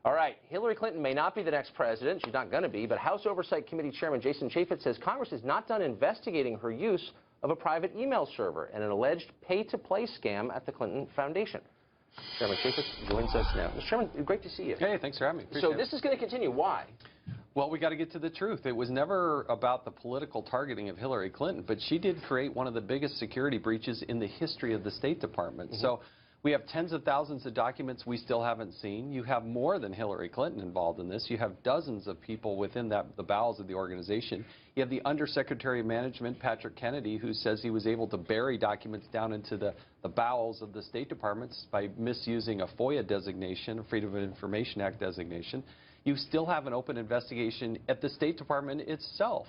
All right, Hillary Clinton may not be the next president. She's not going to be, but House Oversight Committee Chairman Jason Chaffetz says Congress is not done investigating her use of a private email server and an alleged pay-to-play scam at the Clinton Foundation. Chairman Chaffetz joins us now. Mr. Chairman, great to see you. Hey, thanks for having me. So this is going to continue. Why? Well, we got to get to the truth. It was never about the political targeting of Hillary Clinton, but she did create one of the biggest security breaches in the history of the State Department. So we have tens of thousands of documents we still haven't seen. You have more than Hillary Clinton involved in this. You have dozens of people within the bowels of the organization. You have the Undersecretary of Management, Patrick Kennedy, who says he was able to bury documents down into the bowels of the State Department by misusing a FOIA designation, a Freedom of Information Act designation. You still have an open investigation at the State Department itself.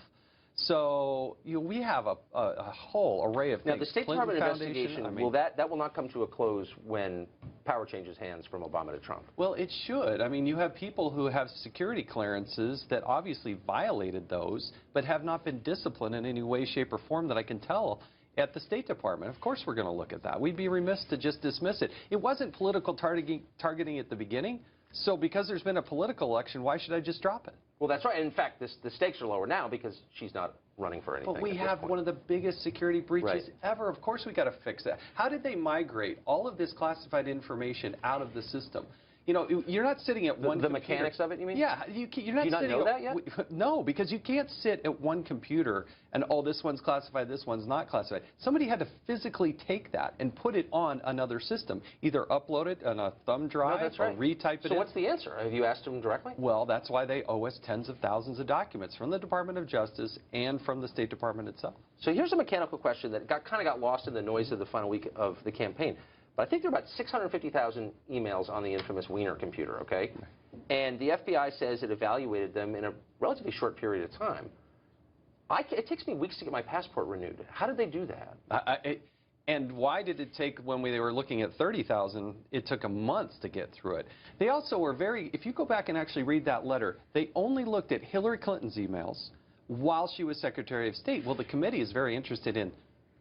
So we have a whole array of things. Now, the State Department investigation, that will not come to a close when power changes hands from Obama to Trump. Well, it should. I mean, you have people who have security clearances that obviously violated those, but have not been disciplined in any way, shape, or form that I can tell at the State Department. Of course we're going to look at that. We'd be remiss to just dismiss it. It wasn't political targeting at the beginning. So because there's been a political election, why should I just drop it? Well, that's right. In fact, the stakes are lower now because she's not running for anything. But we have one of the biggest security breaches ever. Of course we got to fix that. How did they migrate all of this classified information out of the system? You know, you're not sitting at one computer. Mechanics of it, you mean? Yeah. You're not Do you not know that yet? No, because you can't sit at one computer and, oh, this one's classified, this one's not classified. Somebody had to physically take that and put it on another system, either upload it on a thumb drive or retype it in. So what's the answer? Have you asked them directly? Well, that's why they owe us tens of thousands of documents from the Department of Justice and from the State Department itself. So here's a mechanical question that kind of got lost in the noise of the final week of the campaign. But I think there are about 650,000 emails on the infamous Wiener computer, okay? And the FBI says it evaluated them in a relatively short period of time. It takes me weeks to get my passport renewed. How did they do that? And why did it take, when they were looking at 30,000, it took a month to get through it? They also were if you go back and actually read that letter, they only looked at Hillary Clinton's emails while she was Secretary of State. Well, the committee is very interested in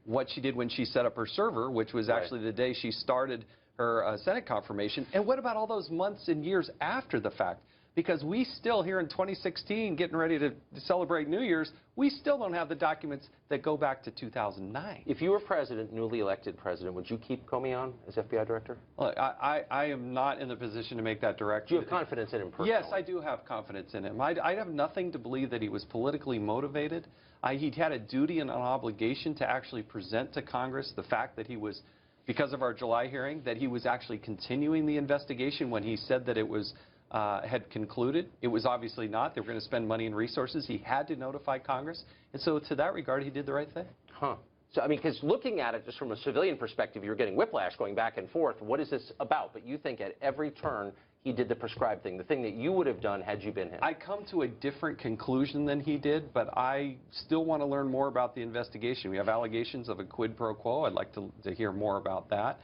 what she did when she set up her server, which was actually the day she started her Senate confirmation. And what about all those months and years after the fact? Because we still, here in 2016, getting ready to celebrate New Year's, we still don't have the documents that go back to 2009. If you were president, newly elected president, would you keep Comey on as FBI director? Look, I am not in the position to make that direction. Do you have confidence in him personally? Yes, I do have confidence in him. I have nothing to believe that he was politically motivated. He had a duty and an obligation to actually present to Congress the fact that he was, because of our July hearing, that he was actually continuing the investigation when he said that it was had concluded. It was obviously not. They were going to spend money and resources. He had to notify Congress. And so to that regard, he did the right thing. Huh. So, I mean, because looking at it just from a civilian perspective, you're getting whiplash going back and forth. What is this about? But you think at every turn he did the prescribed thing, the thing that you would have done had you been him. I come to a different conclusion than he did, but I still want to learn more about the investigation. We have allegations of a quid pro quo. I'd like to hear more about that.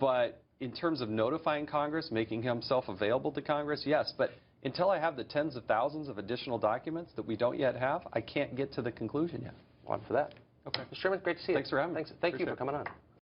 But in terms of notifying Congress, making himself available to Congress, yes. But until I have the tens of thousands of additional documents that we don't yet have, I can't get to the conclusion yet. On for that. Okay. Mr. Chairman, great to see you. Thanks for having me. Thank you for coming on.